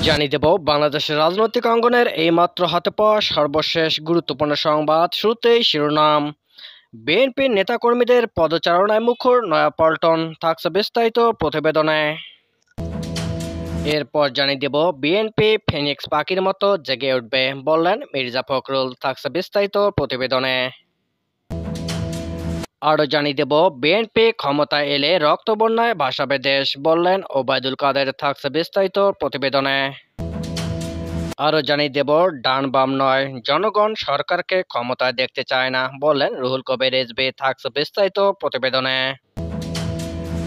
জানিয়ে দেব বাংলাদেশের রাজনৈতিক অঙ্গনের এইমাত্র হাতে পাওয়া সর্বশেষ গুরুত্বপূর্ণ সংবাদ। শুরুতেই শিরোনাম। বিএনপির নেতাকর্মীদের পদচারণায় মুখর নয়াপল্টন, থাকছে বিস্তারিত প্রতিবেদনে। এরপর জানিয়ে দেব বিএনপি ফিনিক্স পাখির মতো জেগে উঠবে বললেন মির্জা ফখরুল, থাকছে বিস্তারিত প্রতিবেদনে। আরও জানিয়ে দেব বিএনপি ক্ষমতায় এলে রক্তবন্যায় ভাসাবে দেশ বললেন ওবায়দুল কাদের, থাকছে বিস্তারিত প্রতিবেদনে। আরও জানিয়ে দেব ডান বাম নয়, জনগণ সরকারকে ক্ষমতায় দেখতে চায় না বললেন রুহুল কবির রিজভী, থাকছে বিস্তারিত প্রতিবেদনে।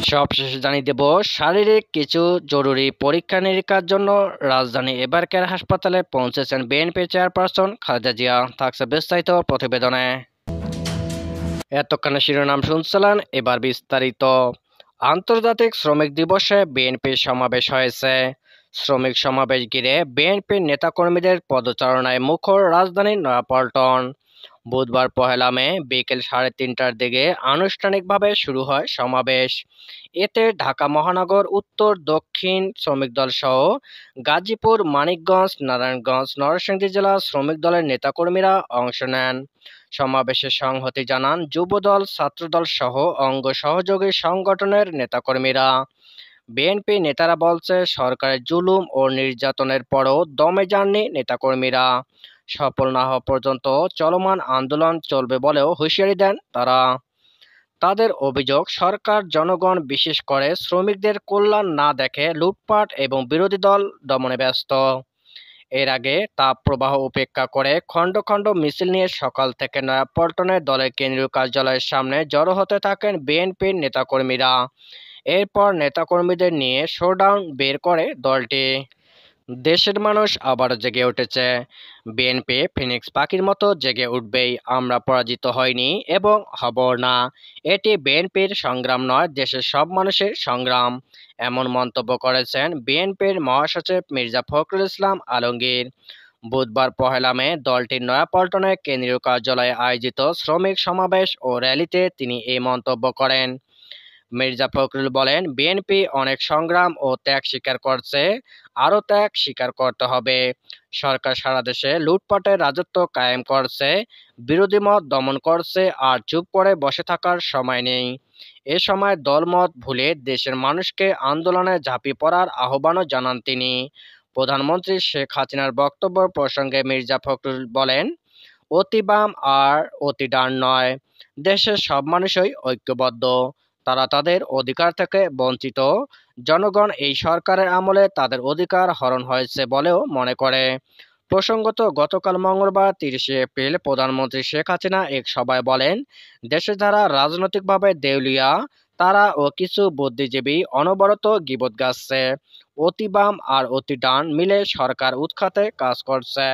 সবশেষে জানিয়ে দেব শারীরিক কিছু জরুরি পরীক্ষা নিরীক্ষার জন্য রাজধানী এবারকের হাসপাতালে পৌঁছেছেন বিএনপি চেয়ারপারসন খালেদা জিয়া, থাকছে বিস্তারিত প্রতিবেদনে। এতক্ষণে শিরোনাম শুনছিলেন, এবার বিস্তারিত। আন্তর্জাতিক শ্রমিক দিবসে বিএনপির সমাবেশ হয়েছে। শ্রমিক সমাবেশ ঘিরে বিএনপির নেতাকর্মীদের পদচারণায় মুখর রাজধানীর নয়াপল্টন। বুধবার 1 মে বিকেল 3:30টার দিকে আনুষ্ঠানিকভাবে শুরু হয় সমাবেশ। এতে ঢাকা মহানগর, উত্তর, দক্ষিণ শ্রমিক দল সহ গাজীপুর, মানিকগঞ্জ, নারায়ণগঞ্জ, নরসিংদী জেলা শ্রমিক দলের নেতাকর্মীরা অংশ নেন। সমাবেশে সংহতি জানান যুবদল, ছাত্রদল সহ অঙ্গ সহযোগী সংগঠনের নেতাকর্মীরা। বিএনপি নেতারা বলছে, সরকারের জুলুম ও নির্যাতনের পরও দমে যাননি নেতাকর্মীরা। সফল না হওয়া পর্যন্ত চলমান আন্দোলন চলবে বলেও হুঁশিয়ারি দেন তারা। তাদের অভিযোগ, সরকার জনগণ বিশেষ করে শ্রমিকদের কল্যাণ না দেখে লুটপাট এবং বিরোধী দল দমনে ব্যস্ত। এর আগে তাপ প্রবাহ উপেক্ষা করে খণ্ড খণ্ড মিছিল নিয়ে সকাল থেকে নয়াপল্টনে দলের কেন্দ্রীয় কার্যালয়ের সামনে জড়ো হতে থাকেন বিএনপির নেতাকর্মীরা। এরপর নেতাকর্মীদের নিয়ে শোডাউন বের করে দলটি। দেশের মানুষ আবার জেগে উঠেছে। বিএনপি ফিনিক্স পাখির মতো জেগে উঠবেই, আমরা পরাজিত হয়নি এবং হব না। এটি বিএনপির সংগ্রাম নয়, দেশের সব মানুষের সংগ্রাম, এমন মন্তব্য করেছেন বিএনপির মহাসচিব মির্জা ফখরুল ইসলাম আলমগীর। বুধবার 1 মে দলটির নয়াপল্টনে কেন্দ্রীয় কার্যালয়ে আয়োজিত শ্রমিক সমাবেশ ও র্যালিতে তিনি এই মন্তব্য করেন। মির্জা ফখরুল বলেন, বিএনপি অনেক সংগ্রাম ও ত্যাগ স্বীকার করছে, আরও ত্যাগ স্বীকার করতে হবে। সরকার সারা দেশে লুটপাটের রাজত্ব কায়েম করছে, বিরোধী মত দমন করছে, আর চুপ করে বসে থাকার সময় নেই। এ সময় দলমত ভুলে দেশের মানুষকে আন্দোলনে ঝাঁপিয়ে পড়ার আহ্বানও জানান তিনি। প্রধানমন্ত্রী শেখ হাসিনার বক্তব্য প্রসঙ্গে মির্জা ফখরুল বলেন, অতি বাম আর অতি ডান নয়, দেশের সব মানুষই ঐক্যবদ্ধ, তারা তাদের অধিকার থেকে বঞ্চিত। জনগণ এই সরকারের আমলে তাদের অধিকার হরণ হয়েছে বলেও মনে করে। প্রসঙ্গত, গতকাল মঙ্গলবার 30 এপ্রিল প্রধানমন্ত্রী শেখ হাসিনা এক সভায় বলেন, দেশে যারা রাজনৈতিকভাবে দেউলিয়া তারা ও কিছু বুদ্ধিজীবী অনবরত গীবত গাচ্ছে, অতি বাম আর অতি ডান মিলে সরকার উৎখাতে কাজ করছে।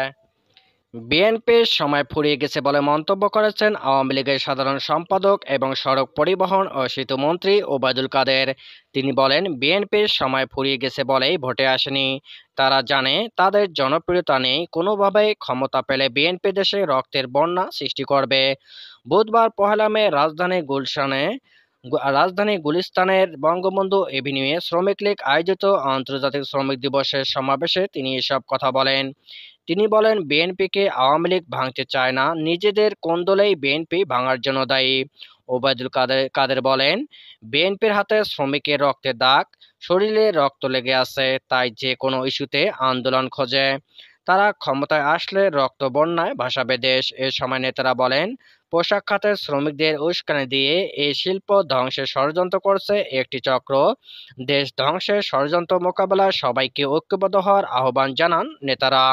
বিএনপির সময় ফুরিয়ে গেছে বলে মন্তব্য করেছেন আওয়ামী লীগের সাধারণ সম্পাদক এবং সড়ক পরিবহন ও সেতুমন্ত্রী ওবায়দুল কাদের। তিনি বলেন, বিএনপির সময় ফুরিয়ে গেছে বলেই ভোটে আসেনি, তারা জানে তাদের জনপ্রিয়তা নেই, কোনোভাবেই ক্ষমতা পেলে বিএনপি দেশে রক্তের বন্যা সৃষ্টি করবে। বুধবার 1 মে রাজধানী গুলিস্তানের বঙ্গবন্ধু এভিনিউয়ে শ্রমিক লীগ আয়োজিত আন্তর্জাতিক শ্রমিক দিবসের সমাবেশে তিনি এসব কথা বলেন। তিনি বলেন, বিএনপিকে আওয়ামী লীগ ভাঙতে চায় না, নিজেদের কোন্দলেই বিএনপি ভাঙার জন্য দায়ী। ওবায়দুল কাদের বলেন, বিএনপির হাতে শ্রমিকের রক্তের দাগ, শরীরে রক্ত লেগে আছে, তাই যে কোনো ইস্যুতে আন্দোলন খোঁজে। তারা ক্ষমতায় আসলে রক্ত বন্যায় ভাসাবে দেশ। এ সময় নেতারা বলেন, পোশাক খাতের শ্রমিকদের উস্কানি দিয়ে এই শিল্প ধ্বংসের ষড়যন্ত্র করছে একটি চক্র। দেশ ধ্বংসের ষড়যন্ত্র মোকাবেলায় সবাইকে ঐক্যবদ্ধ হওয়ার আহ্বান জানান নেতারা।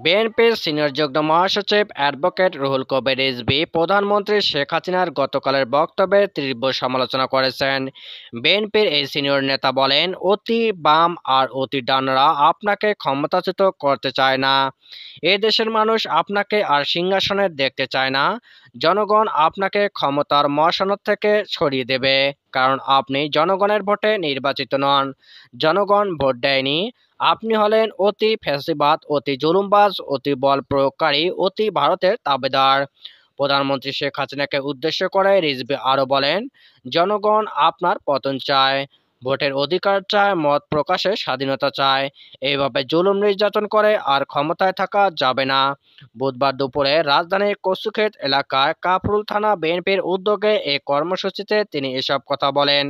বিএনপির সিনিয়র যুগ্ম মহাসচিব অ্যাডভোকেট রুহুল কবির রিজভী প্রধানমন্ত্রী শেখ হাসিনার গতকালের বক্তব্যের তীব্র সমালোচনা করেছেন। বিএনপির এই সিনিয়র নেতা বলেন, অতি বাম আর অতি ডানরা আপনাকে ক্ষমতাচ্যুত করতে চায় না। এ দেশের মানুষ আপনাকে আর সিংহাসনে দেখতে চায় না। জনগণ আপনাকে ক্ষমতার মহাসনদ থেকে সরিয়ে দেবে, কারণ আপনি জনগণের ভোটে নির্বাচিত নন। জনগণ ভোট দেয়নি। আপনি হলেন অতি ফ্যাসিবাদ, অতি জুলুমবাজ, অতি বল প্রয়োগকারী, অতি ভারতের তাবেদার। প্রধানমন্ত্রী শেখ হাসিনাকে উদ্দেশ্য করে রিজভী আরও বলেন, জনগণ আপনার পতন চায়। ভোটের অধিকার চায়, মত প্রকাশের স্বাধীনতা চায়। এইভাবে জুলুম নির্যাতন করে আর ক্ষমতায় থাকা যাবে না। বুধবার দুপুরে রাজধানীর কচুক্ষেত এলাকায় কাফরুল থানা বিএনপির উদ্যোগে এ কর্মসূচিতে তিনি এসব কথা বলেন।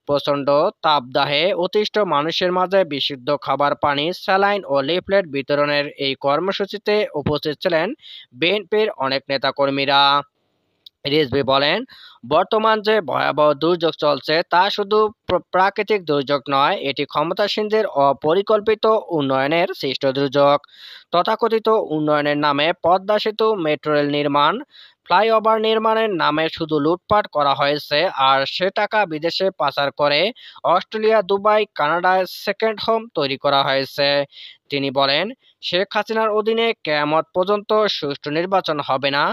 প্রচণ্ড তাপদাহে অতিষ্ঠ মানুষের মাঝে বিশুদ্ধ খাবার পানি, স্যালাইন ও লিফলেট বিতরণের এই কর্মসূচিতে উপস্থিত ছিলেন বিএনপির অনেক নেতাকর্মীরা। রিজভী বলেন, বর্তমান যে ভয়াবহ দুর্যোগ চলছে তা শুধু প্রাকৃতিক দুর্যোগ নয়, এটি ক্ষমতাসীনদের অপরিকল্পিত উন্নয়নের সৃষ্ট দুর্যোগ। তথাকথিত উন্নয়নের নামে পদ্মা সেতু, মেট্রো রেল নির্মাণ, ফ্লাইওভার নির্মাণের নামে শুধু লুটপাট করা হয়েছে, আর সে টাকা বিদেশে পাচার করে অস্ট্রেলিয়া, দুবাই, কানাডায় সেকেন্ড হোম তৈরি করা হয়েছে। তিনি বলেন, শেখ হাসিনার অধীনে কিয়ামত পর্যন্ত সুষ্ঠু নির্বাচন হবে না।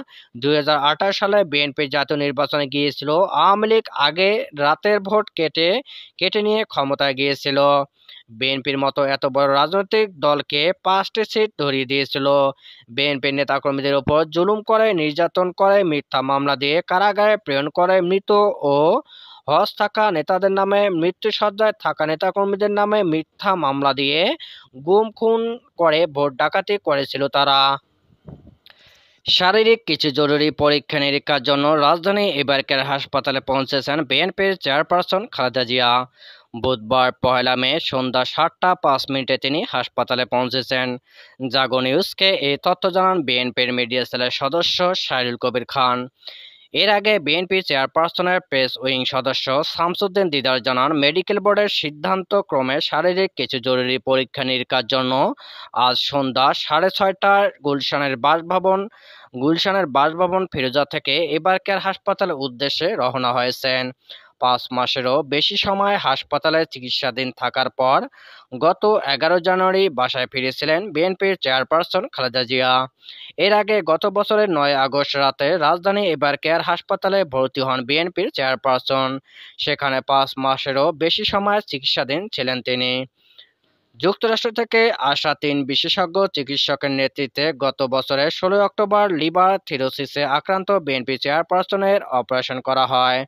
2028 সালে বিএনপি জাতীয় নির্বাচনে গিয়েছিল, আওয়ামী লীগ আগে রাতের ভোট কেটে নিয়ে ক্ষমতায় গিয়েছিল। বিএনপির মতো এত বড় রাজনৈতিক দলকে 5টি সিট ধরিয়ে দিয়েছিল। বিএনপির নেতাকর্মীদের উপর জুলুম করে, নির্যাতন করে, মিথ্যা মামলা দিয়ে কারাগারে প্রেরণ করে, মৃত ও হজ থাকা নেতাদের নামে, মৃত্যুসজ্জায় থাকা নেতাকর্মীদের নামে মিথ্যা মামলা দিয়ে গুম খুন করে ভোট ডাকাতি করেছিল তারা। শারীরিক কিছু জরুরি পরীক্ষা নিরীক্ষার জন্য রাজধানী এবারকার হাসপাতালে পৌঁছেছেন বিএনপির চেয়ারপারসন খালেদা জিয়া। বুধবার 1 মে সন্ধ্যা 7টা 5 মিনিটে তিনি হাসপাতালে পৌঁছেছেন। জাগো নিউজকে এই তথ্য জানান বিএনপির মিডিয়া সেলের সদস্য সাইরুল কবির খান। এর আগে বিএনপি চেয়ারপারসনের প্রেস উইং সদস্য শামসুদ্দিন দিদার জানান, মেডিকেল বোর্ডের সিদ্ধান্ত ক্রমে শারীরিক কিছু জরুরি পরীক্ষা নিরীক্ষার জন্য আজ সন্ধ্যা 6:30টায় গুলশানের বাসভবন ফিরোজা থেকে এবারকার হাসপাতালের উদ্দেশ্যে রওনা হয়েছেন। 5 মাসেরও বেশি সময় হাসপাতালে চিকিৎসাধীন থাকার পর গত 11 জানুয়ারি বাসায় ফিরেছিলেন বিএনপির চেয়ারপারসন খালেদা জিয়া। এর আগে গত বছরের 9 আগস্ট রাতে রাজধানী এবারকেয়ার হাসপাতালে ভর্তি হন বিএনপির চেয়ারপারসন। সেখানে 5 মাসেরও বেশি সময় চিকিৎসাধীন ছিলেন তিনি। যুক্তরাষ্ট্র থেকে আসা 3 বিশেষজ্ঞ চিকিৎসকের নেতৃত্বে গত বছরের 16 অক্টোবর লিভার সিরোসিসে আক্রান্ত বিএনপি চেয়ারপারসনের অপারেশন করা হয়।